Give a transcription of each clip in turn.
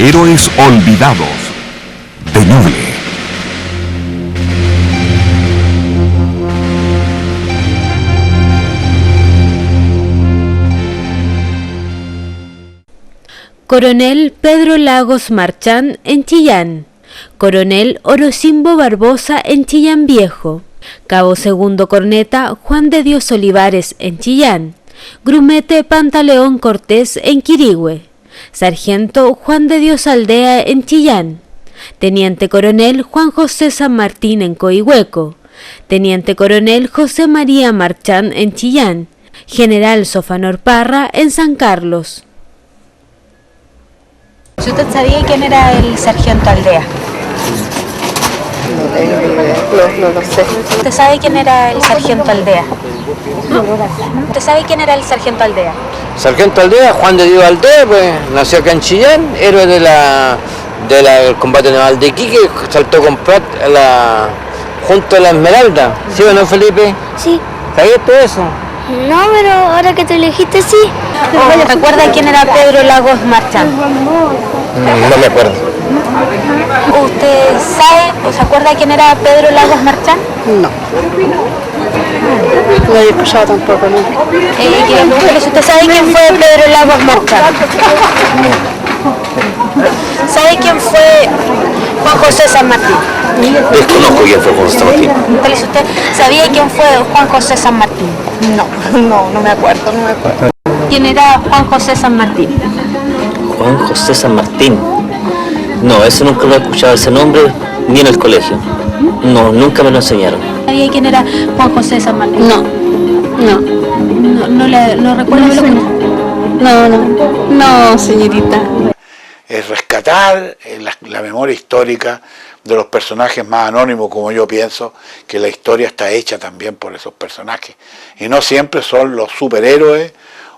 Héroes olvidados de Ñuble. Coronel Pedro Lagos Marchán en Chillán. Coronel Orocimbo Barbosa en Chillán Viejo. Cabo Segundo Corneta Juan de Dios Olivares en Chillán. Grumete Pantaleón Cortés en Quirihue. Sargento Juan de Dios Aldea en Chillán. Teniente Coronel Juan José San Martín en Coihueco. Teniente Coronel José María Marchán en Chillán. General Sofanor Parra en San Carlos. ¿Si usted sabía quién era el sargento Aldea? No tengo idea, no lo sé. ¿Usted sabe quién era el sargento Aldea? ¿Usted sabe quién era el sargento Aldea? Sargento Aldea, Juan de Dios Aldea, pues nació acá en Chillán, héroe del combate naval de Iquique, saltó con Prat junto a la Esmeralda. ¿Sí o no, Felipe? Sí. ¿Sabías todo eso? No, pero ahora que te elegiste, sí. ¿Recuerda quién era Pedro Lagos Marchán? No me acuerdo. ¿Usted sabe o se acuerda quién era Pedro Lagos Marchán? No. No he escuchado tampoco, ¿no? Quería preguntarle si usted sabe quién fue Pedro Lagos Marchán. ¿Sabe quién fue Juan José San Martín? Desconozco quién fue Juan José San Martín. Entonces, ¿usted sabía quién fue Juan José San Martín? No me acuerdo. ¿Quién era Juan José San Martín? Juan José San Martín. No, eso nunca lo he escuchado, ese nombre, ni en el colegio. No, nunca me lo enseñaron. ¿Sabía quién era Juan José San Martín? No. ¿No recuerda? No, señorita. Es rescatar la memoria histórica de los personajes más anónimos, como yo pienso, que la historia está hecha también por esos personajes. Y no siempre son los superhéroes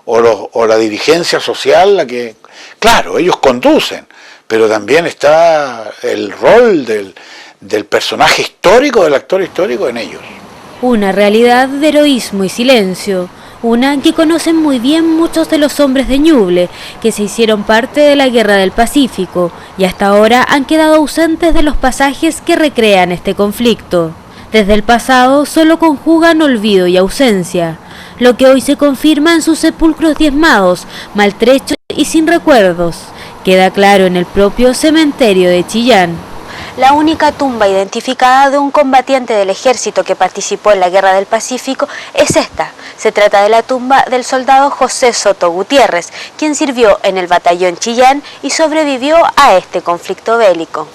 o la dirigencia social la que... Claro, ellos conducen, pero también está el rol del personaje histórico, del actor histórico en ellos. Una realidad de heroísmo y silencio, una que conocen muy bien muchos de los hombres de Ñuble, que se hicieron parte de la Guerra del Pacífico y hasta ahora han quedado ausentes de los pasajes que recrean este conflicto. Desde el pasado solo conjugan olvido y ausencia, lo que hoy se confirma en sus sepulcros diezmados, maltrechos y sin recuerdos. Queda claro en el propio cementerio de Chillán. La única tumba identificada de un combatiente del ejército que participó en la Guerra del Pacífico es esta. Se trata de la tumba del soldado José Soto Gutiérrez, quien sirvió en el batallón Chillán y sobrevivió a este conflicto bélico.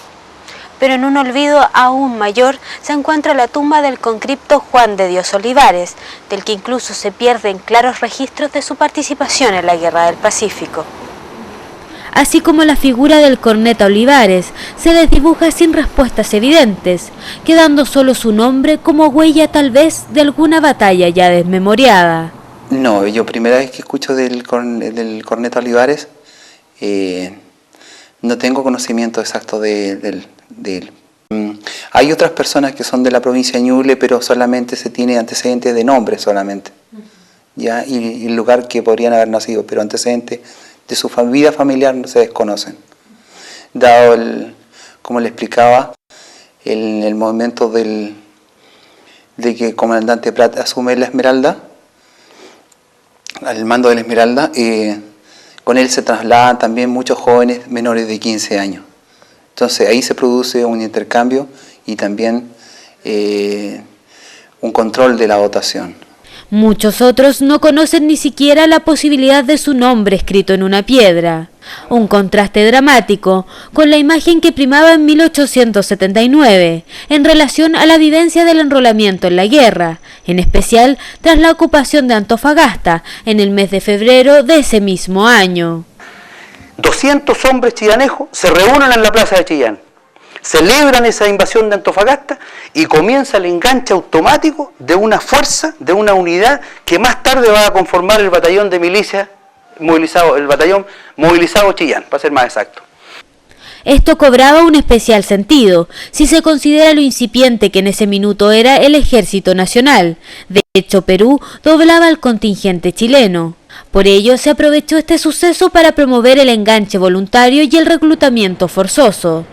Pero en un olvido aún mayor se encuentra la tumba del conscripto Juan de Dios Olivares, del que incluso se pierden claros registros de su participación en la Guerra del Pacífico. Así como la figura del corneta Olivares se desdibuja sin respuestas evidentes, quedando solo su nombre como huella tal vez de alguna batalla ya desmemoriada. No, yo primera vez que escucho del corneta Olivares, no tengo conocimiento exacto de él. Hay otras personas que son de la provincia de Ñuble, pero solamente se tiene antecedentes de nombre solamente, ¿ya? Y el lugar que podrían haber nacido, pero antecedentes de su vida familiar no se desconocen. Dado como le explicaba, el momento de que el comandante Prat asume la Esmeralda, al mando de la Esmeralda, con él se trasladan también muchos jóvenes menores de 15 años. Entonces ahí se produce un intercambio y también un control de la votación. Muchos otros no conocen ni siquiera la posibilidad de su nombre escrito en una piedra. Un contraste dramático con la imagen que primaba en 1879 en relación a la vivencia del enrolamiento en la guerra, en especial tras la ocupación de Antofagasta en el mes de febrero de ese mismo año. 200 hombres chillanejos se reúnen en la plaza de Chillán, celebran esa invasión de Antofagasta y comienza el enganche automático de una fuerza, de una unidad que más tarde va a conformar el batallón de milicia movilizado, el batallón movilizado Chillán, para ser más exacto. Esto cobraba un especial sentido, si se considera lo incipiente que en ese minuto era el Ejército Nacional. De hecho, Perú doblaba al contingente chileno. Por ello se aprovechó este suceso para promover el enganche voluntario y el reclutamiento forzoso.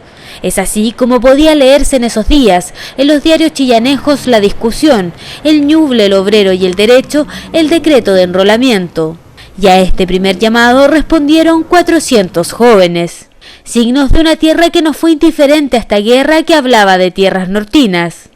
Es así como podía leerse en esos días, en los diarios chillanejos, la discusión, el Ñuble, el obrero y el derecho, el decreto de enrolamiento. Y a este primer llamado respondieron 400 jóvenes. Signos de una tierra que no fue indiferente a esta guerra que hablaba de tierras nortinas.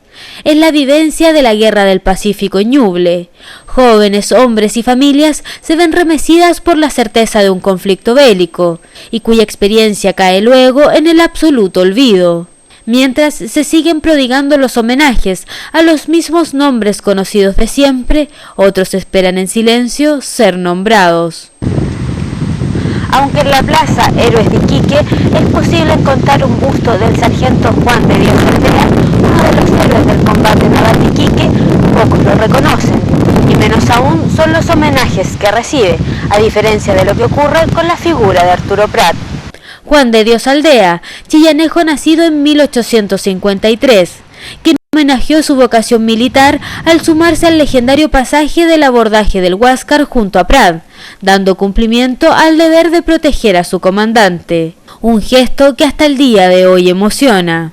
Es la vivencia de la Guerra del Pacífico en Ñuble. Jóvenes, hombres y familias se ven remecidas por la certeza de un conflicto bélico, y cuya experiencia cae luego en el absoluto olvido, mientras se siguen prodigando los homenajes a los mismos nombres conocidos de siempre. Otros esperan en silencio ser nombrados. Aunque en la plaza Héroes de Iquique es posible encontrar un busto del sargento Juan de Dios Aldea, uno de los héroes del combate naval de Iquique, pocos lo reconocen, y menos aún son los homenajes que recibe, a diferencia de lo que ocurre con la figura de Arturo Prat. Juan de Dios Aldea, chillanejo nacido en 1853, que homenajeó su vocación militar al sumarse al legendario pasaje del abordaje del Huáscar junto a Prat, dando cumplimiento al deber de proteger a su comandante, un gesto que hasta el día de hoy emociona.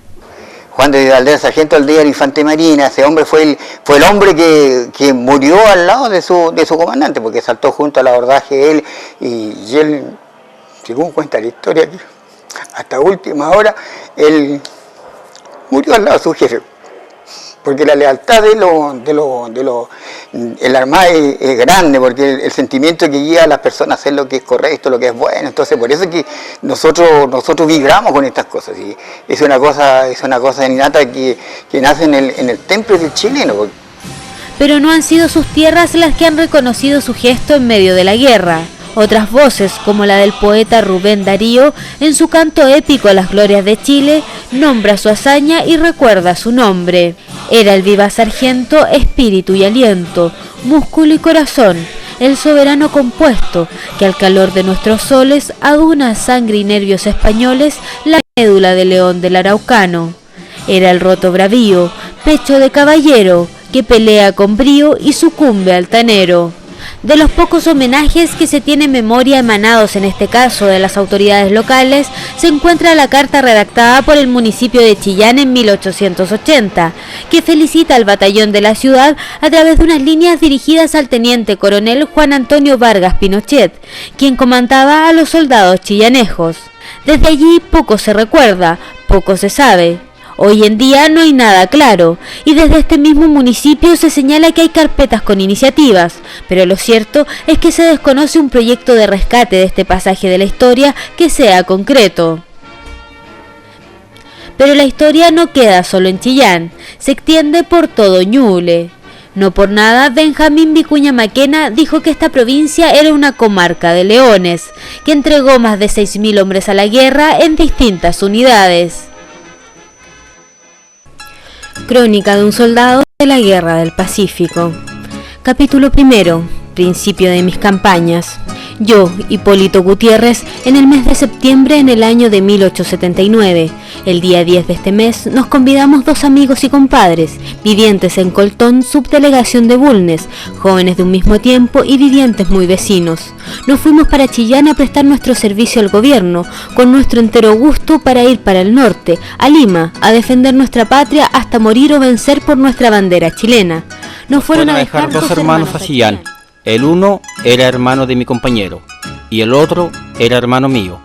Juan de Dios Aldea, sargento Aldea de la Infantería Marina, ese hombre fue el hombre que murió al lado de su comandante, porque saltó junto al abordaje él, y él, según cuenta la historia, hasta última hora, él murió al lado de su jefe. Porque la lealtad en la Armada es grande, porque el sentimiento que guía a las personas a hacer lo que es correcto, lo que es bueno. Entonces, por eso es que nosotros vibramos con estas cosas. ¿Sí? Es una cosa innata que nace en el temple del chileno. Pero no han sido sus tierras las que han reconocido su gesto en medio de la guerra. Otras voces, como la del poeta Rubén Darío, en su canto épico a las glorias de Chile, nombra su hazaña y recuerda su nombre. Era el viva sargento, espíritu y aliento, músculo y corazón, el soberano compuesto, que al calor de nuestros soles aduna a sangre y nervios españoles la médula de león del araucano. Era el roto bravío, pecho de caballero, que pelea con brío y sucumbe altanero. De los pocos homenajes que se tiene en memoria emanados en este caso de las autoridades locales, se encuentra la carta redactada por el municipio de Chillán en 1880, que felicita al batallón de la ciudad a través de unas líneas dirigidas al teniente coronel Juan Antonio Vargas Pinochet, quien comandaba a los soldados chillanejos. Desde allí poco se recuerda, poco se sabe. Hoy en día no hay nada claro, y desde este mismo municipio se señala que hay carpetas con iniciativas, pero lo cierto es que se desconoce un proyecto de rescate de este pasaje de la historia que sea concreto. Pero la historia no queda solo en Chillán, se extiende por todo Ñuble. No por nada, Benjamín Vicuña Maquena dijo que esta provincia era una comarca de leones, que entregó más de 6.000 hombres a la guerra en distintas unidades. Crónica de un soldado de la Guerra del Pacífico. Capítulo 1. Principio de mis campañas. Yo, Hipólito Gutiérrez, en el mes de septiembre en el año de 1879, el día 10 de este mes, nos convidamos 2 amigos y compadres, vivientes en Coltón, subdelegación de Bulnes, jóvenes de un mismo tiempo y vivientes muy vecinos. Nos fuimos para Chillán a prestar nuestro servicio al gobierno, con nuestro entero gusto para ir para el norte, a Lima, a defender nuestra patria hasta morir o vencer por nuestra bandera chilena. Nos fueron a dejar 2 hermanos a Chillán. El uno era hermano de mi compañero y el otro era hermano mío.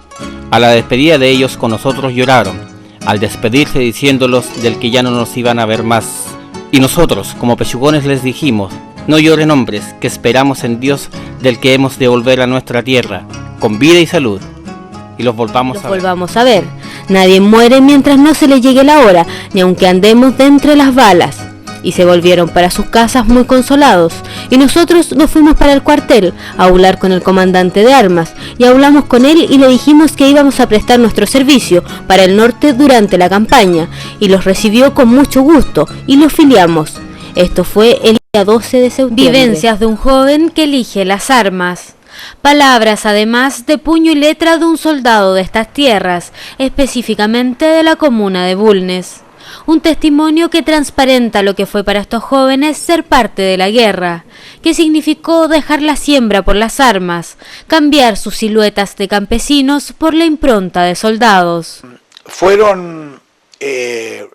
A la despedida de ellos con nosotros lloraron, al despedirse diciéndolos del que ya no nos iban a ver más. Y nosotros, como pechugones, les dijimos: no lloren hombres, que esperamos en Dios del que hemos de volver a nuestra tierra, con vida y salud. Y los volvamos a ver. Nadie muere mientras no se le llegue la hora, ni aunque andemos de entre las balas. Y se volvieron para sus casas muy consolados, y nosotros nos fuimos para el cuartel a hablar con el comandante de armas, y hablamos con él y le dijimos que íbamos a prestar nuestro servicio para el norte durante la campaña, y los recibió con mucho gusto, y los filiamos. Esto fue el día 12 de septiembre. Vivencias de un joven que elige las armas. Palabras además de puño y letra de un soldado de estas tierras, específicamente de la comuna de Bulnes. Un testimonio que transparenta lo que fue para estos jóvenes ser parte de la guerra, que significó dejar la siembra por las armas, cambiar sus siluetas de campesinos por la impronta de soldados. Fueron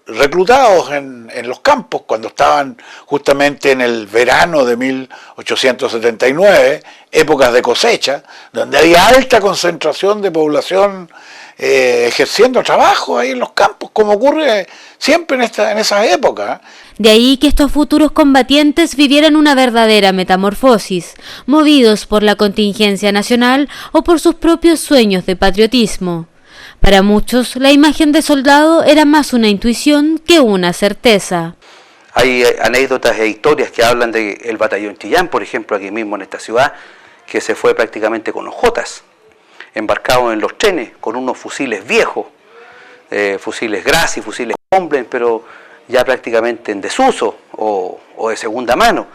reclutados en los campos cuando estaban justamente en el verano de 1879, épocas de cosecha, donde había alta concentración de población ejerciendo trabajo ahí en los campos, como ocurre siempre en esas épocas. De ahí que estos futuros combatientes vivieran una verdadera metamorfosis, movidos por la contingencia nacional o por sus propios sueños de patriotismo. Para muchos, la imagen de soldado era más una intuición que una certeza. Hay anécdotas e historias que hablan del batallón Chillán, por ejemplo, aquí mismo en esta ciudad, que se fue prácticamente con ojotas, embarcados en los trenes, con unos fusiles viejos, fusiles Gracie, fusiles Comblen, pero ya prácticamente en desuso o de segunda mano.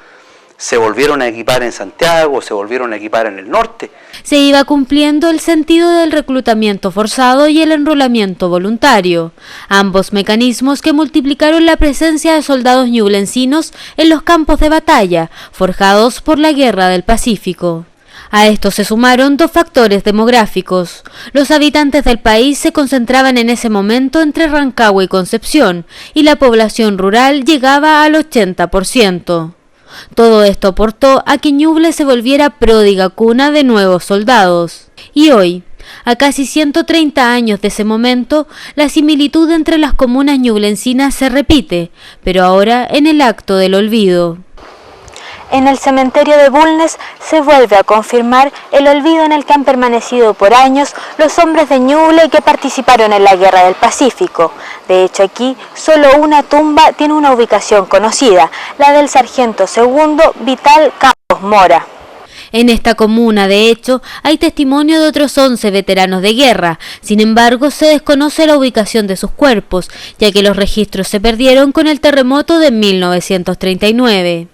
Se volvieron a equipar en Santiago, se volvieron a equipar en el norte. Se iba cumpliendo el sentido del reclutamiento forzado y el enrolamiento voluntario, ambos mecanismos que multiplicaron la presencia de soldados ñublencinos en los campos de batalla, forjados por la Guerra del Pacífico. A esto se sumaron dos factores demográficos. Los habitantes del país se concentraban en ese momento entre Rancagua y Concepción, y la población rural llegaba al 80%. Todo esto aportó a que Ñuble se volviera pródiga cuna de nuevos soldados. Y hoy, a casi 130 años de ese momento, la similitud entre las comunas ñublencinas se repite, pero ahora en el acto del olvido. En el cementerio de Bulnes se vuelve a confirmar el olvido en el que han permanecido por años los hombres de Ñuble que participaron en la Guerra del Pacífico. De hecho, aquí solo una tumba tiene una ubicación conocida, la del sargento segundo Vital Campos Mora. En esta comuna, de hecho, hay testimonio de otros 11 veteranos de guerra. Sin embargo, se desconoce la ubicación de sus cuerpos, ya que los registros se perdieron con el terremoto de 1939.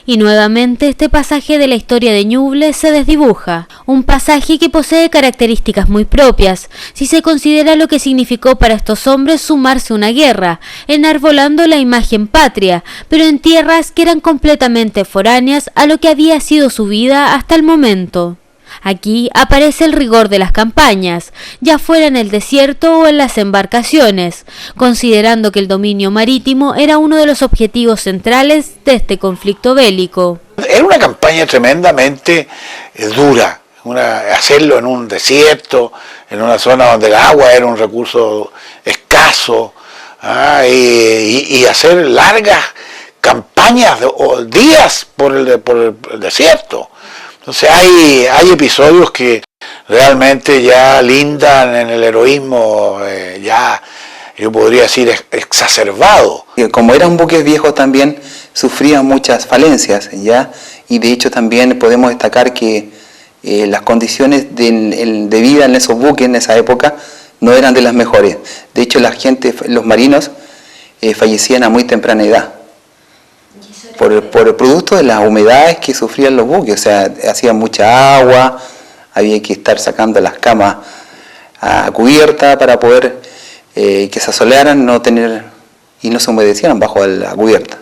Y nuevamente este pasaje de la historia de Ñuble se desdibuja, un pasaje que posee características muy propias, si se considera lo que significó para estos hombres sumarse a una guerra, enarbolando la imagen patria, pero en tierras que eran completamente foráneas a lo que había sido su vida hasta el momento. Aquí aparece el rigor de las campañas, ya fuera en el desierto o en las embarcaciones, considerando que el dominio marítimo era uno de los objetivos centrales de este conflicto bélico. Era una campaña tremendamente dura, hacerlo en un desierto, en una zona donde el agua era un recurso escaso, y hacer largas campañas o días por el desierto. Entonces hay episodios que realmente ya lindan en el heroísmo, ya yo podría decir exacerbado. Como eran buques viejos también sufrían muchas falencias, ¿ya? Y de hecho también podemos destacar que las condiciones de vida en esos buques en esa época no eran de las mejores. De hecho los marinos fallecían a muy temprana edad. Por el producto de las humedades que sufrían los buques, o sea, hacía mucha agua, había que estar sacando las camas a cubierta para poder que se asolearan y no se humedecieran bajo la cubierta.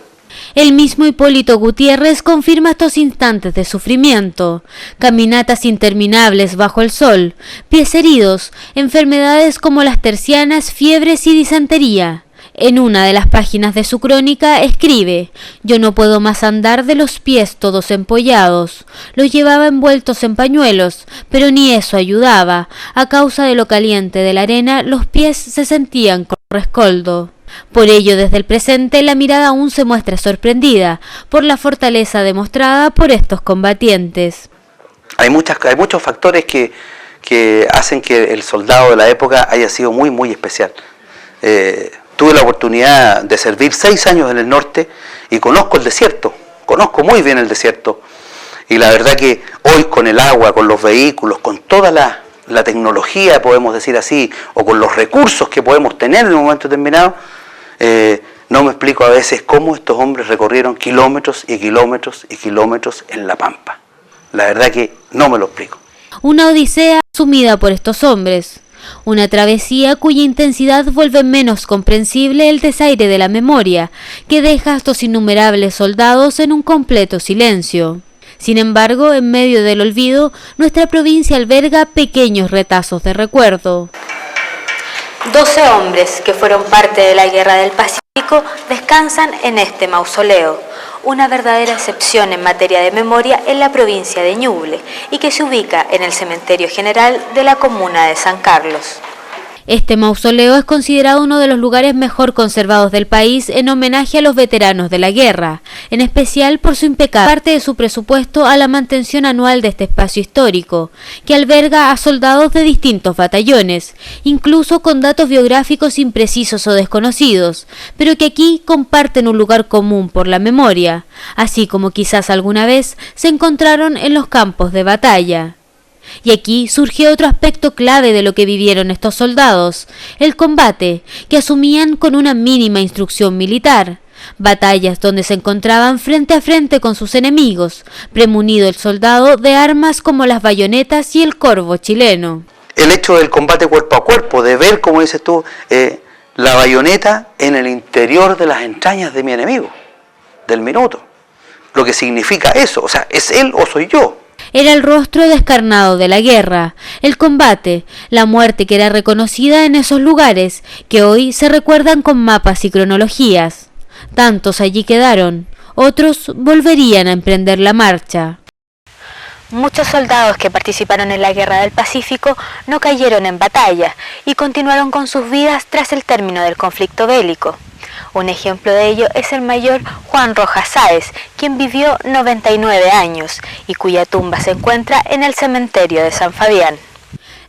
El mismo Hipólito Gutiérrez confirma estos instantes de sufrimiento, caminatas interminables bajo el sol, pies heridos, enfermedades como las tercianas, fiebres y disentería. En una de las páginas de su crónica escribe: «Yo no puedo más andar de los pies todos empollados». Los llevaba envueltos en pañuelos, pero ni eso ayudaba. A causa de lo caliente de la arena, los pies se sentían con rescoldo. Por ello, desde el presente, la mirada aún se muestra sorprendida por la fortaleza demostrada por estos combatientes. Hay muchos factores que hacen que el soldado de la época haya sido muy, muy especial. Tuve la oportunidad de servir 6 años en el norte y conozco el desierto, conozco muy bien el desierto. Y la verdad que hoy con el agua, con los vehículos, con toda la tecnología, podemos decir así, o con los recursos que podemos tener en un momento determinado, no me explico a veces cómo estos hombres recorrieron kilómetros y kilómetros y kilómetros en la pampa. La verdad que no me lo explico. Una odisea asumida por estos hombres. Una travesía cuya intensidad vuelve menos comprensible el desaire de la memoria, que deja a estos innumerables soldados en un completo silencio. Sin embargo, en medio del olvido, nuestra provincia alberga pequeños retazos de recuerdo. 12 hombres que fueron parte de la Guerra del Pacífico descansan en este mausoleo, una verdadera excepción en materia de memoria en la provincia de Ñuble y que se ubica en el Cementerio General de la comuna de San Carlos. Este mausoleo es considerado uno de los lugares mejor conservados del país en homenaje a los veteranos de la guerra, en especial por su impecable parte de su presupuesto a la mantención anual de este espacio histórico, que alberga a soldados de distintos batallones, incluso con datos biográficos imprecisos o desconocidos, pero que aquí comparten un lugar común por la memoria, así como quizás alguna vez se encontraron en los campos de batalla. Y aquí surge otro aspecto clave de lo que vivieron estos soldados, el combate, que asumían con una mínima instrucción militar. Batallas donde se encontraban frente a frente con sus enemigos, premunido el soldado de armas como las bayonetas y el corvo chileno. El hecho del combate cuerpo a cuerpo, de ver, como dices tú, la bayoneta en el interior de las entrañas de mi enemigo, del minuto. Lo que significa eso, o sea, ¿es él o soy yo? Era el rostro descarnado de la guerra, el combate, la muerte que era reconocida en esos lugares, que hoy se recuerdan con mapas y cronologías. Tantos allí quedaron, otros volverían a emprender la marcha. Muchos soldados que participaron en la Guerra del Pacífico no cayeron en batalla y continuaron con sus vidas tras el término del conflicto bélico. Un ejemplo de ello es el mayor Juan Rojas Sáez, quien vivió 99 años y cuya tumba se encuentra en el cementerio de San Fabián.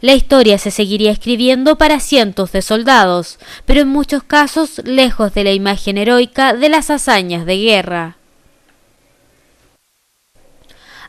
La historia se seguiría escribiendo para cientos de soldados, pero en muchos casos lejos de la imagen heroica de las hazañas de guerra.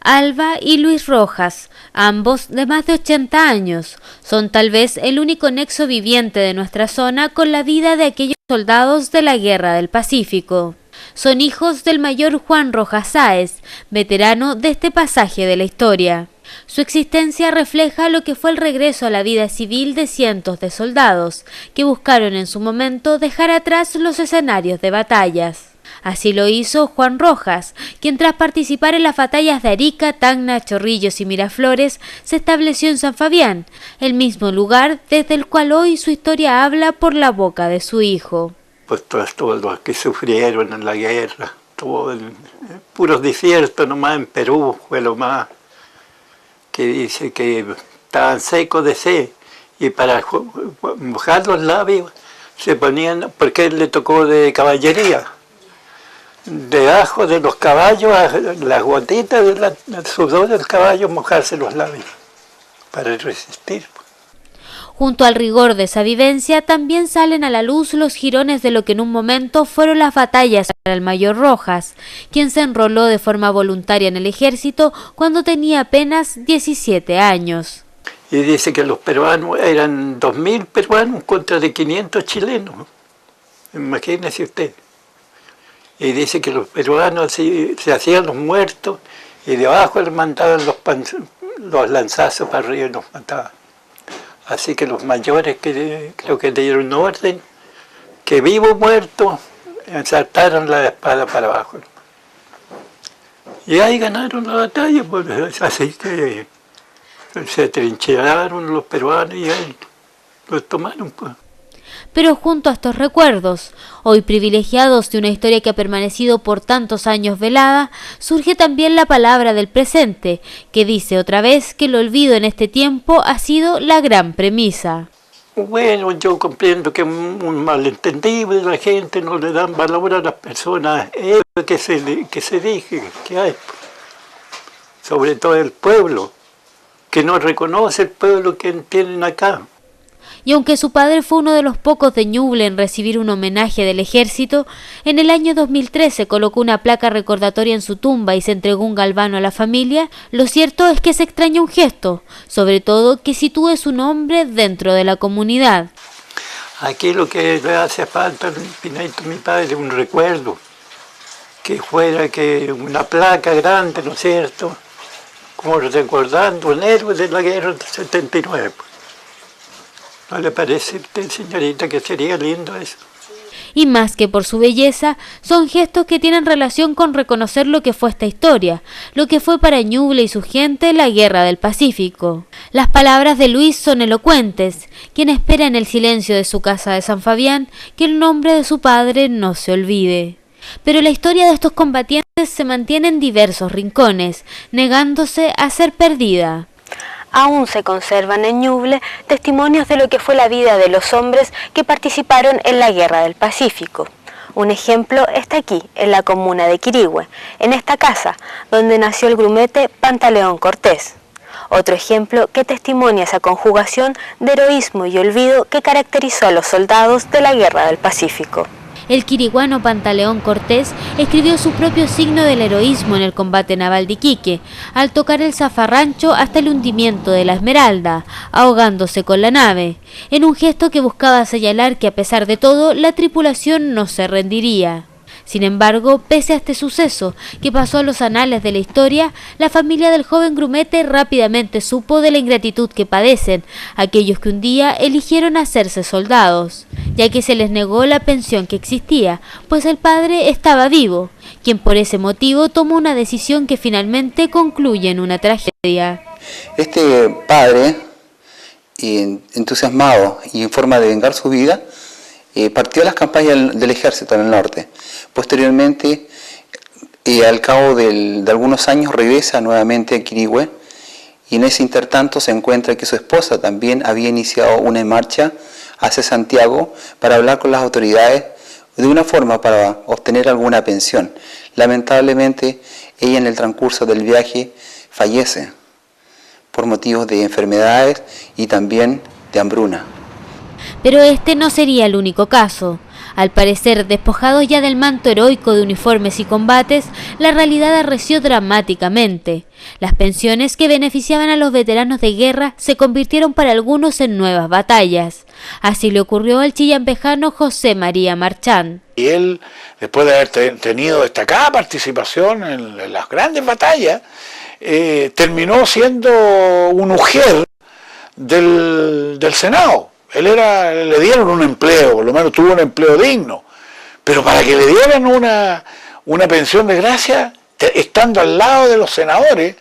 Alba y Luis Rojas, ambos de más de 80 años, son tal vez el único nexo viviente de nuestra zona con la vida de aquellos soldados de la Guerra del Pacífico. Son hijos del mayor Juan Rojas Sáez, veterano de este pasaje de la historia. Su existencia refleja lo que fue el regreso a la vida civil de cientos de soldados, que buscaron en su momento dejar atrás los escenarios de batallas. Así lo hizo Juan Rojas, quien tras participar en las batallas de Arica, Tacna, Chorrillos y Miraflores, se estableció en San Fabián, el mismo lugar desde el cual hoy su historia habla por la boca de su hijo. Pues todos los que sufrieron en la guerra, todo en puros desiertos, nomás en Perú fue lo más, que dice que estaban secos de sed, y para mojar los labios se ponían, porque él le tocó de caballería, debajo de los caballos, las gotitas del sudor del caballo, mojarse los labios para resistir. Junto al rigor de esa vivencia también salen a la luz los jirones de lo que en un momento fueron las batallas para el mayor Rojas, quien se enroló de forma voluntaria en el ejército cuando tenía apenas 17 años. Y dice que los peruanos eran 2.000 peruanos contra de 500 chilenos. Imagínese usted. Y dice que los peruanos se hacían los muertos y debajo les mandaban los lanzazos para arriba y los mataban. Así que los mayores que creo que dieron orden, que vivo o muerto, ensartaron la espada para abajo. Y ahí ganaron la batalla, pues, así que se trincheraron los peruanos y ahí los tomaron, pues. Pero junto a estos recuerdos, hoy privilegiados de una historia que ha permanecido por tantos años velada, surge también la palabra del presente, que dice otra vez que el olvido en este tiempo ha sido la gran premisa. Bueno, yo comprendo que es un malentendido, la gente no le dan valor a las personas, es lo que se dice que hay, sobre todo el pueblo, que no reconoce el pueblo que tienen acá. Y aunque su padre fue uno de los pocos de Ñuble en recibir un homenaje del ejército, en el año 2013 colocó una placa recordatoria en su tumba y se entregó un galvano a la familia, lo cierto es que se extraña un gesto, sobre todo que sitúe su nombre dentro de la comunidad. Aquí lo que le hace falta, Pinito, mi padre, un recuerdo, que fuera que una placa grande, ¿no es cierto?, como recordando un héroe de la guerra del 79. ¿No le parece a usted, señorita, que sería lindo eso? Y más que por su belleza, son gestos que tienen relación con reconocer lo que fue esta historia, lo que fue para Ñuble y su gente la Guerra del Pacífico. Las palabras de Luis son elocuentes, quien espera en el silencio de su casa de San Fabián que el nombre de su padre no se olvide. Pero la historia de estos combatientes se mantiene en diversos rincones, negándose a ser perdida. Aún se conservan en Ñuble testimonios de lo que fue la vida de los hombres que participaron en la Guerra del Pacífico. Un ejemplo está aquí, en la comuna de Quirihue, en esta casa, donde nació el grumete Pantaleón Cortés. Otro ejemplo que testimonia esa conjugación de heroísmo y olvido que caracterizó a los soldados de la Guerra del Pacífico. El quiriguano Pantaleón Cortés escribió su propio signo del heroísmo en el combate naval de Iquique, al tocar el zafarrancho hasta el hundimiento de la Esmeralda, ahogándose con la nave, en un gesto que buscaba señalar que a pesar de todo la tripulación no se rendiría. Sin embargo, pese a este suceso, que pasó a los anales de la historia, la familia del joven grumete rápidamente supo de la ingratitud que padecen aquellos que un día eligieron hacerse soldados, ya que se les negó la pensión que existía, pues el padre estaba vivo, quien por ese motivo tomó una decisión que finalmente concluye en una tragedia. Este padre, entusiasmado y en forma de vengar su vida, partió a las campañas del ejército en el norte. Posteriormente, al cabo de algunos años, regresa nuevamente a Quirihue y en ese intertanto se encuentra que su esposa también había iniciado una marcha hacia Santiago para hablar con las autoridades de una forma para obtener alguna pensión. Lamentablemente, ella en el transcurso del viaje fallece por motivos de enfermedades y también de hambruna. Pero este no sería el único caso. Al parecer, despojados ya del manto heroico de uniformes y combates, la realidad arreció dramáticamente. Las pensiones que beneficiaban a los veteranos de guerra se convirtieron para algunos en nuevas batallas. Así le ocurrió al chillanpejano José María Marchán. Y él, después de haber tenido destacada participación en las grandes batallas, terminó siendo un ujier del Senado. Le dieron un empleo, por lo menos tuvo un empleo digno, pero para que le dieran una pensión de gracia, estando al lado de los senadores,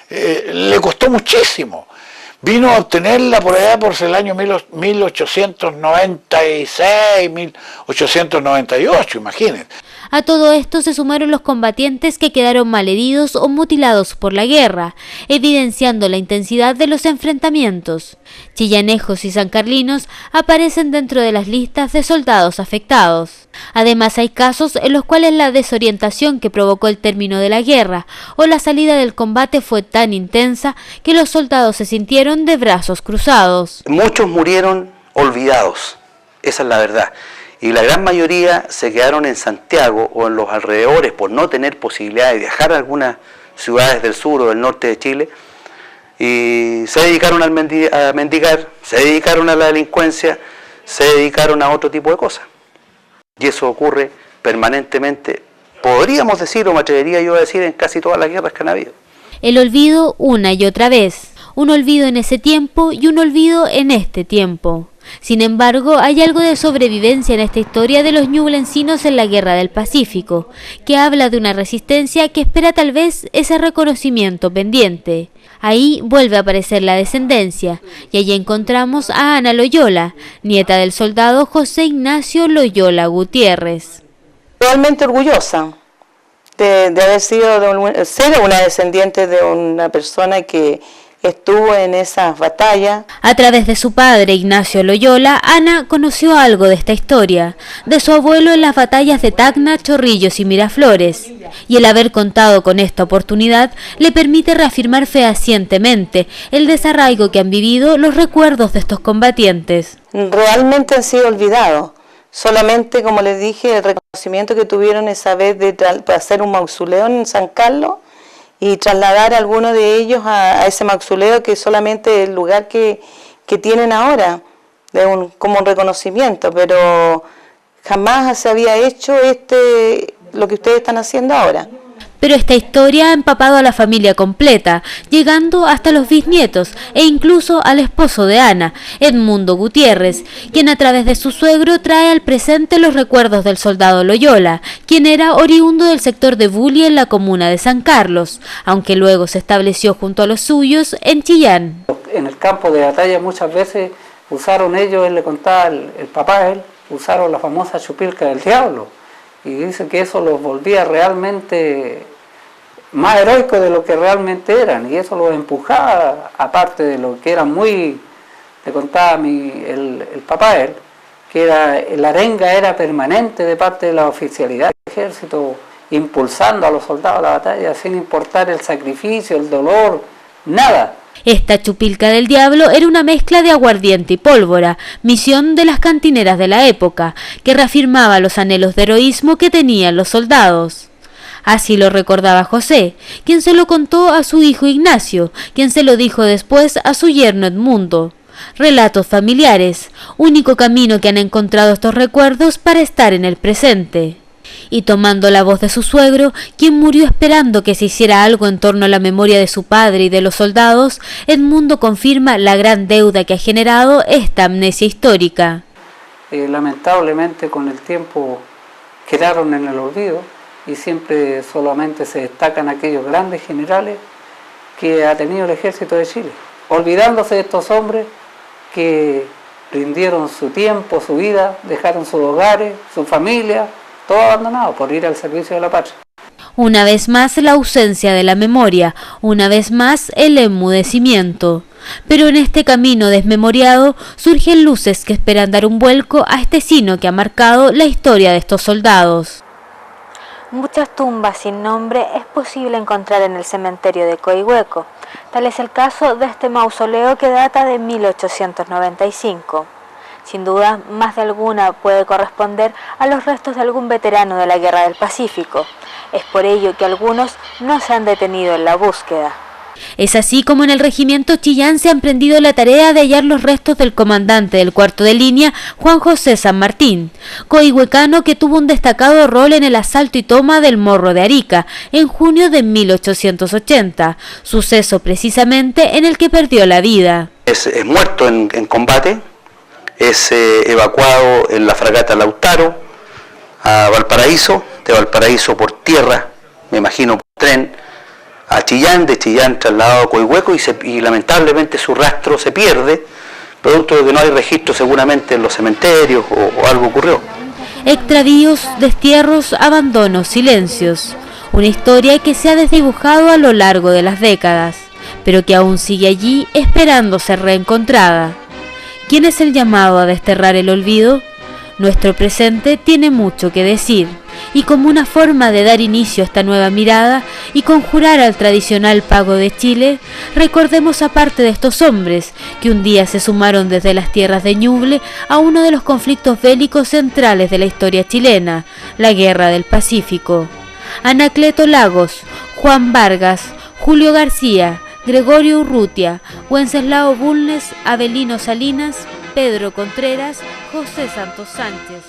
le costó muchísimo. Vino a obtenerla por allá por el año 1896, 1898, imagínense. A todo esto se sumaron los combatientes que quedaron malheridos o mutilados por la guerra, evidenciando la intensidad de los enfrentamientos. Chillanejos y sancarlinos aparecen dentro de las listas de soldados afectados. Además, hay casos en los cuales la desorientación que provocó el término de la guerra o la salida del combate fue tan intensa que los soldados se sintieron de brazos cruzados. Muchos murieron olvidados, esa es la verdad. Y la gran mayoría se quedaron en Santiago o en los alrededores por no tener posibilidad de viajar a algunas ciudades del sur o del norte de Chile, y se dedicaron a mendigar, se dedicaron a la delincuencia, se dedicaron a otro tipo de cosas. Y eso ocurre permanentemente, podríamos decir, o me atrevería yo a decir, en casi todas las guerras que han habido. El olvido una y otra vez, un olvido en ese tiempo y un olvido en este tiempo. Sin embargo, hay algo de sobrevivencia en esta historia de los ñublencinos en la Guerra del Pacífico, que habla de una resistencia que espera tal vez ese reconocimiento pendiente. Ahí vuelve a aparecer la descendencia, y allí encontramos a Ana Loyola, nieta del soldado José Ignacio Loyola Gutiérrez. Realmente orgullosa de haber sido ser una descendiente de una persona que estuvo en esas batallas. A través de su padre, Ignacio Loyola, Ana conoció algo de esta historia, de su abuelo en las batallas de Tacna, Chorrillos y Miraflores, y el haber contado con esta oportunidad le permite reafirmar fehacientemente el desarraigo que han vivido los recuerdos de estos combatientes. Realmente han sido olvidados. Solamente, como les dije, el reconocimiento que tuvieron esa vez de hacer un mausoleo en San Carlos y trasladar a algunos de ellos a ese mausoleo, que es solamente el lugar que tienen ahora, como un reconocimiento, pero jamás se había hecho lo que ustedes están haciendo ahora. Pero esta historia ha empapado a la familia completa, llegando hasta los bisnietos e incluso al esposo de Ana, Edmundo Gutiérrez, quien a través de su suegro trae al presente los recuerdos del soldado Loyola, quien era oriundo del sector de Bulli en la comuna de San Carlos, aunque luego se estableció junto a los suyos en Chillán. En el campo de batalla muchas veces usaron ellos, él le contaba, el papá a él, usaron la famosa chupilca del diablo, y dice que eso los volvía realmente más heroicos de lo que realmente eran, y eso los empujaba, aparte de lo que eran muy, le contaba el papá a él, que la arenga era permanente de parte de la oficialidad del ejército, impulsando a los soldados a la batalla sin importar el sacrificio, el dolor, nada. Esta chupilca del diablo era una mezcla de aguardiente y pólvora, misión de las cantineras de la época, que reafirmaba los anhelos de heroísmo que tenían los soldados. Así lo recordaba José, quien se lo contó a su hijo Ignacio, quien se lo dijo después a su yerno Edmundo. Relatos familiares, único camino que han encontrado estos recuerdos para estar en el presente. Y tomando la voz de su suegro, quien murió esperando que se hiciera algo en torno a la memoria de su padre y de los soldados, Edmundo confirma la gran deuda que ha generado esta amnesia histórica. Lamentablemente con el tiempo quedaron en el olvido y siempre solamente se destacan aquellos grandes generales que ha tenido el ejército de Chile, olvidándose de estos hombres que rindieron su tiempo, su vida, dejaron sus hogares, su familia, todo abandonado por ir al servicio de la patria. Una vez más la ausencia de la memoria, una vez más el enmudecimiento. Pero en este camino desmemoriado surgen luces que esperan dar un vuelco a este sino que ha marcado la historia de estos soldados. Muchas tumbas sin nombre es posible encontrar en el cementerio de Coihueco. Tal es el caso de este mausoleo que data de 1895. Sin duda, más de alguna puede corresponder a los restos de algún veterano de la Guerra del Pacífico. Es por ello que algunos no se han detenido en la búsqueda. Es así como en el regimiento Chillán se ha emprendido la tarea de hallar los restos del comandante del cuarto de línea, Juan José San Martín, coihuecano que tuvo un destacado rol en el asalto y toma del Morro de Arica en junio de 1880, suceso precisamente en el que perdió la vida. Es muerto en combate, es evacuado en la fragata Lautaro a Valparaíso, de Valparaíso por tierra, me imagino por tren, a Chillán, de Chillán trasladado a Coihueco y lamentablemente su rastro se pierde, producto de que no hay registro seguramente en los cementerios o algo ocurrió. Extravíos, destierros, abandonos, silencios. Una historia que se ha desdibujado a lo largo de las décadas, pero que aún sigue allí esperando ser reencontrada. ¿Quién es el llamado a desterrar el olvido? Nuestro presente tiene mucho que decir, y como una forma de dar inicio a esta nueva mirada y conjurar al tradicional pago de Chile, recordemos a parte de estos hombres que un día se sumaron desde las tierras de Ñuble a uno de los conflictos bélicos centrales de la historia chilena, la Guerra del Pacífico. Anacleto Lagos, Juan Vargas, Julio García, Gregorio Urrutia, Wenceslao Bulnes, Avelino Salinas, Pedro Contreras, José Santos Sánchez.